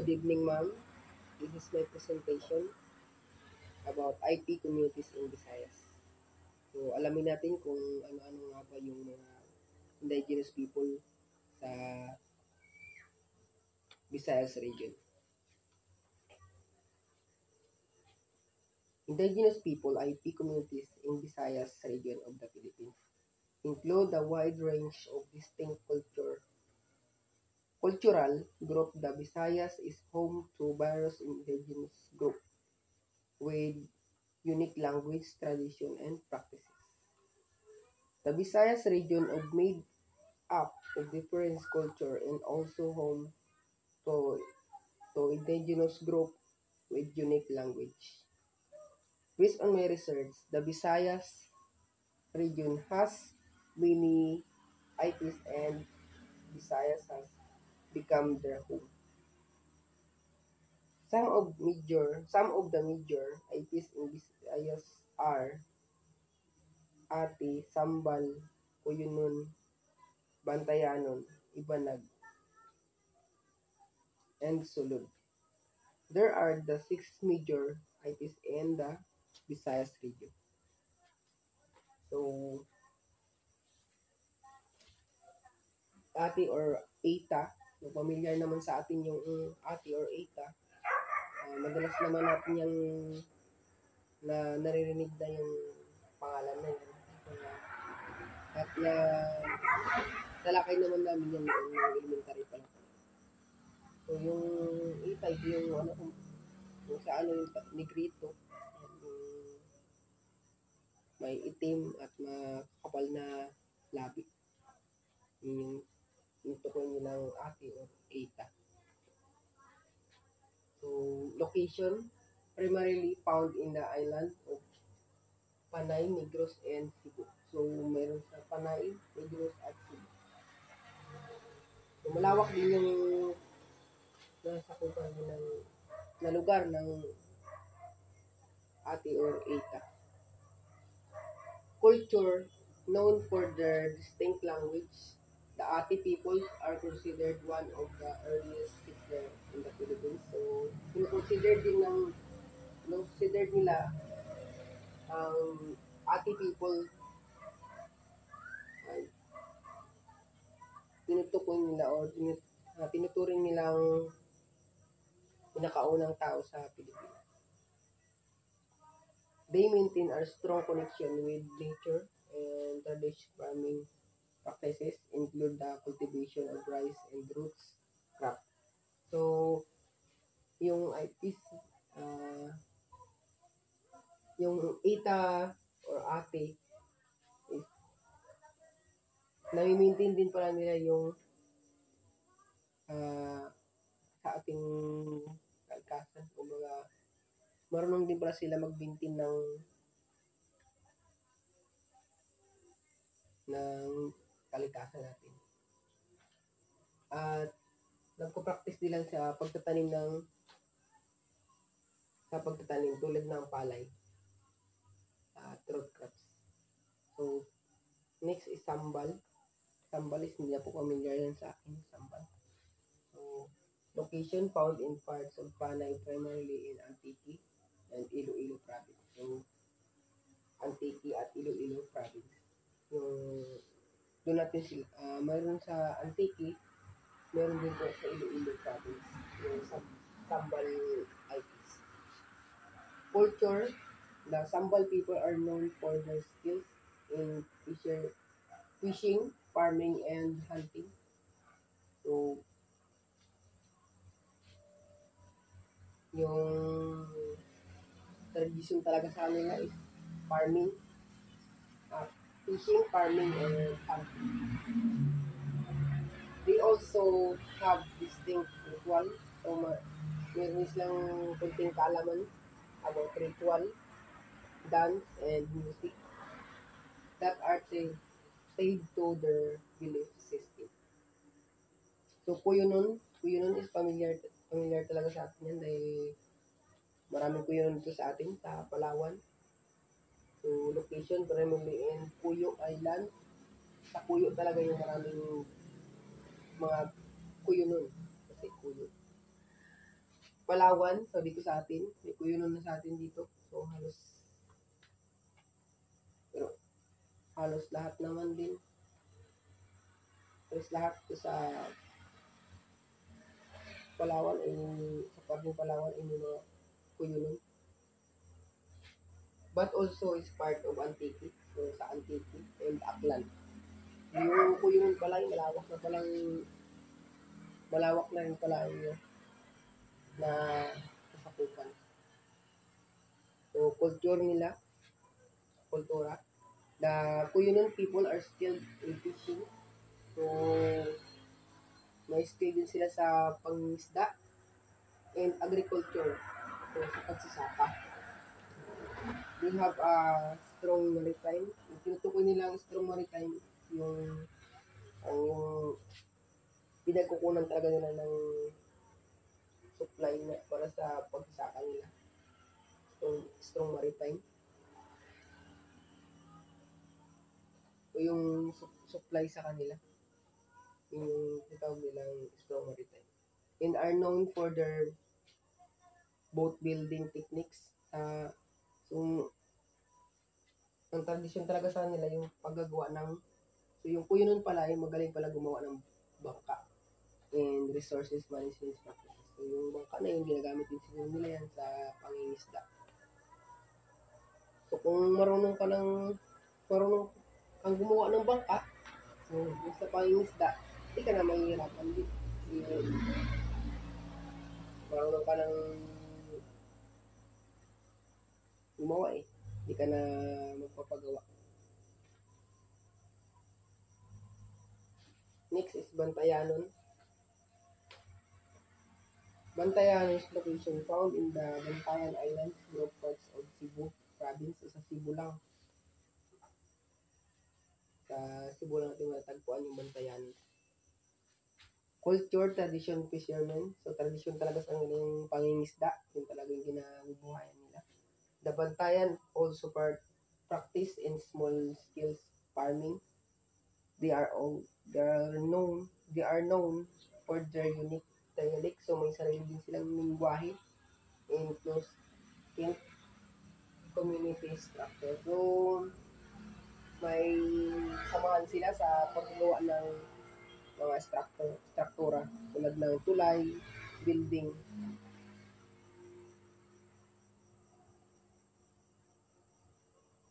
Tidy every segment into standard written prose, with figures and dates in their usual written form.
Good evening, ma'am. This is my presentation about IP communities in Visayas. So, alamin natin kung ano-ano nga ba yung mga indigenous people sa Visayas region. Indigenous people IP communities in Visayas region of the Philippines include a wide range of distinct cultural group. The Visayas is home to various indigenous groups with unique language, tradition, and practices. The Visayas region of made up of different culture and also home to, to indigenous group with unique language. Based on my research, the Visayas region has many IPs and Visayas has become their home. Some of the major IPs in Visayas are Ati, Sambal, Cuyunon, Bantayanon, Ibanag, and Sulud. There are the six major IPs in the Visayas region. So, Ati or Eta, no, familiar naman sa atin yung Ati or Eta. Madalas naman natin yung naririnig na yung pangalan na yun. At talakay naman namin yan noong elementary pa lang. So, yung Eta, yung ano, kung saan yung negrito, yung may itim at makapal na labi. Yung tukoy nilang Ati or Eta. So, location, primarily found in the island of Panay, Negros, and Cebu. So, meron sa Panay, Negros, at Cebu. So, malawak din yung nasakupan din na lugar ng Ati or Eta. Culture, known for their distinct language, the Ati peoples are considered one of the earliest settlers in the Philippines. So, consider nila ang Ati people ay tinutukoy nila o tinuturing nilang pinakaunang tao sa Pilipinas. They maintain a strong connection with nature and traditional farming practices include the cultivation of rice and roots crop. So, yung IPs, yung Eta or Ate is nami-maintain din pala nila yung sa ating kalikasan. Kumbaga, marunong din pala sila magbintin ng kalikasan natin. At nagpo-practice din lang sa pagtatanim tulad ng palay at root crops. So, next is Sambal. Sambal is hindi na po familiar yan sa akin, Sambal. So, location found in parts of Panay, primarily in Antique and Iloilo province. So, Antique at Iloilo province. Yung doon natin sila, mayroon sa Antique, meron din po sa Iloilo province, yung Sambal IPs. Culture, the Sambal people are known for their skills in fishing, farming, and hunting. So, yung tradition talaga sa kanila is farming, fishing, farming, and hunting. They also have distinct ritual. So, meron silang kunting kaalaman about ritual, dance, and music that are tied to their belief system. So, Cuyunon is familiar talaga sa atin yan dahil maraming Cuyunon dito sa atin, sa Palawan. So, location primarily in Puyo Island. Sa Puyo talaga yung maraming mga Cuyunon. Kasi Puyo. Palawan, so dito sa atin, may kuyunon na sa atin dito. So pero halos lahat naman din. Halos lahat sa Palawan ay sa Parting Palawan ay may mga kuyunon. But also is part of Antique. So sa Antique and Aklan. Yung kuyunon pala ay malawak na rin pala yung na kasakupan. So culture nila, kultura. The Kuyunon people are skilled in fishing. So, may skill din sila sa pangisda and agriculture. So, sa pagsasaka. They have a strong maritime. Yung tinutukoy nilang strong maritime, yung pinagkukunan talaga nila ng supply na para sa pagsasaka nila. Strong maritime. O yung supply sa kanila. Yung tawag nilang strong maritime. And are known for their boat building techniques. So, ang tradisyon talaga sa nila yung paggagawa ng, so yung kuyunon pala ay magaling pala gumawa ng bangka and resources management practices. So yung bangka na yung ginagamit din siguro nila yan sa pangingisda. So kung marunong kang gumawa ng bangka, so yung sa pangingisda, hindi ka na mahihirapan din. Marunong ka ng gumawa eh. Hindi ka na magpapagawa. Next is Bantayanon. Bantayanon's location found in the Bantayan Islands, north parts of Cebu province. Sa Cebu lang. Sa Cebu lang natin matagpuan yung Bantayan. Culture, tradition, fishermen. So, tradition talaga sa yung pangingisda. Yung talaga yung ginabubuhayan nila. The Bantayan also practice in small scale farming. They are known for their unique dialect. So, may sarili din silang lingwahe and close knit community structure. So, may samahan sila sa paggawa ng mga struktura tulad ng tulay, building.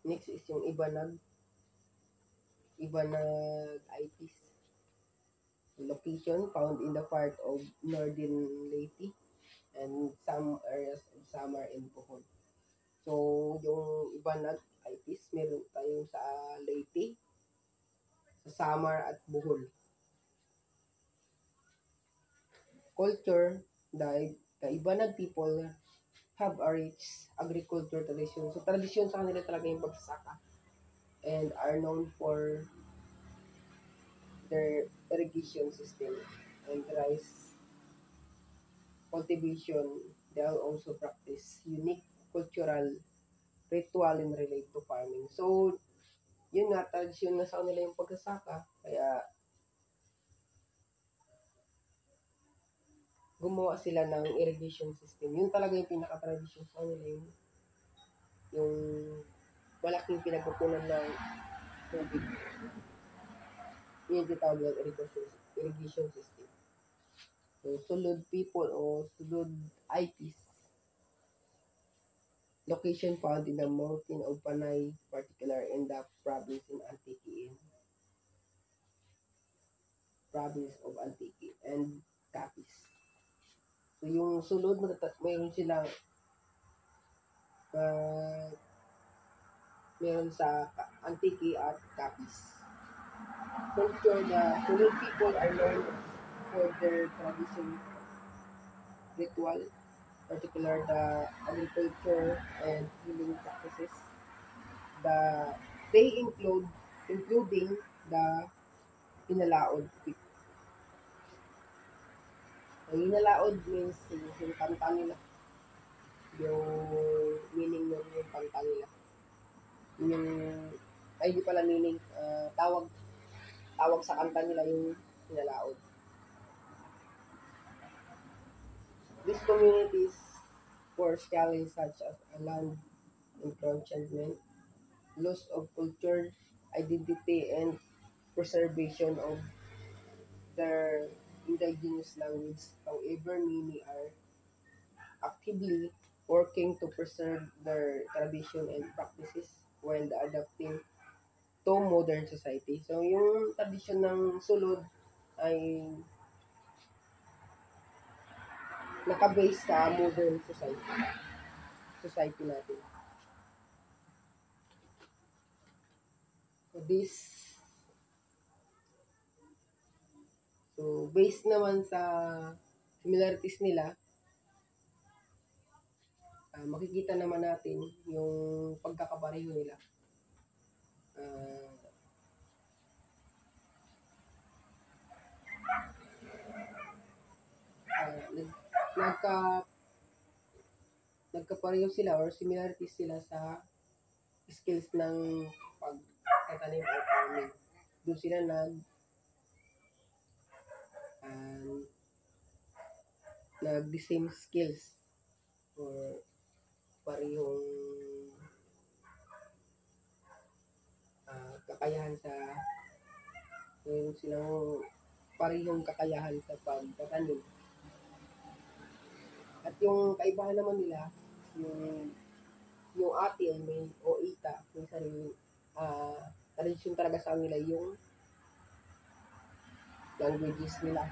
Next is yung Ibanag IPs. Location found in the part of northern Leyte and some areas of Samar and Bohol. So, yung Ibanag IPs, meron tayong sa Leyte, sa Samar at Bohol. Culture, the Ibanag people have a rich agriculture tradition. So, tradisyon sa kanila talaga yung pagsasaka and are known for their irrigation system and rice cultivation. They also practice unique cultural ritual in relate to farming. So, yun nga, tradisyon na sa kanila yung pagsasaka. Kaya, gumawa sila ng irrigation system. Yun talaga yung pinaka-tradisyon sa kanila, yung malaking pinagkukunan ng tubig. Yun yung tinatawag ng irrigation system. So, Sulud people o Sulud IPs. Location found in the mountain of Panay, particular in the province of Antique and Capiz. So, yung Sulud, mayroon silang meron sa Antique at Capiz. Culture, the Sulud people are known for their tradition, ritual, particular the agriculture and healing practices. They including the Hinalaod. Ang Hinalaod means yung kanta nila. Yung meaning nun yung kanta nila. Yung, ay di pala meaning, tawag sa kanta nila yung Hinalaod. These communities force challenges such as a land encroachment, loss of culture, identity, and preservation of their indigenous language. However, many are actively working to preserve their tradition and practices while adapting to modern society. So, yung tradisyon ng sulod ay nakabase sa modern society natin. So based naman sa similarities nila, makikita naman natin yung pagkakapareho nila. Uh, nagka nagkapareho sila or similarities sila sa skills ng pagtatanim or farming. Doon sila nag the same skills or parehong kakayahan sa mayroon silang parehong kakayahan sa pagtatanim. At yung kaibahan naman nila, yung ate ay may o ita, yung sarili, tradisyon talaga sa kanila yung languages nila.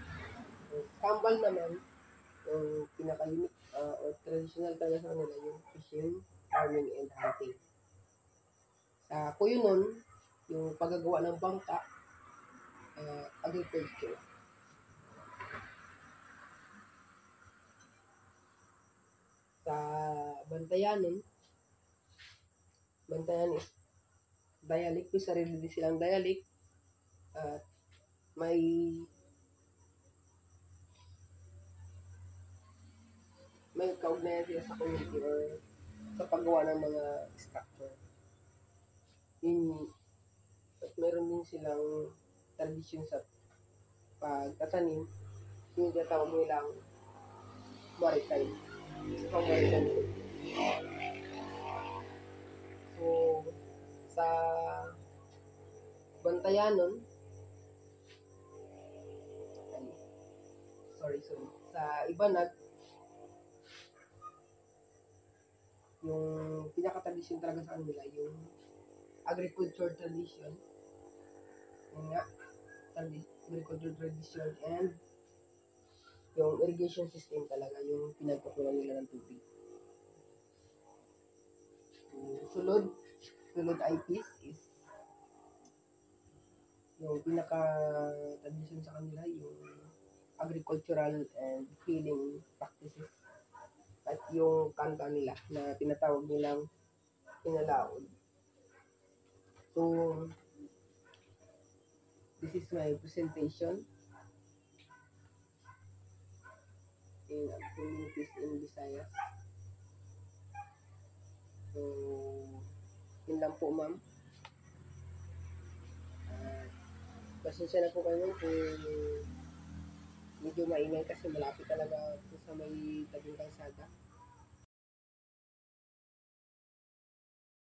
Kambal naman, yung pinaka-unique or traditional talaga sa kanila yung fishing, farming, and hunting. Sa Kuyunon, yung paggagawa ng bangka, agriculture. Sa Bantayanon is dialect, may sarili din silang dialect at may kaugnayan sila sa community or sa paggawa ng mga structure. At meron din silang tradisyon sa pagtatanim, yung tinatawag nilang maritime. So, maritime. So, sa Bantayanon, sa Ibanag, yung pinaka-tradisyon talaga sa kanila, yung agriculture tradition, yun nga, agriculture tradition, and yung irrigation system talaga, yung pinagpapunan nila ng tubig. Sulod IPs is yung pinaka-tradition sa kanila, yung agricultural and healing practices. At yung kanta nila na tinatawag nilang pinalaon. So, this is my presentation in communities in Visayas. So, yun lang po, ma'am. Pasensya na po kayo kung medyo maingay kasi malapit talaga sa may tabing kalsada.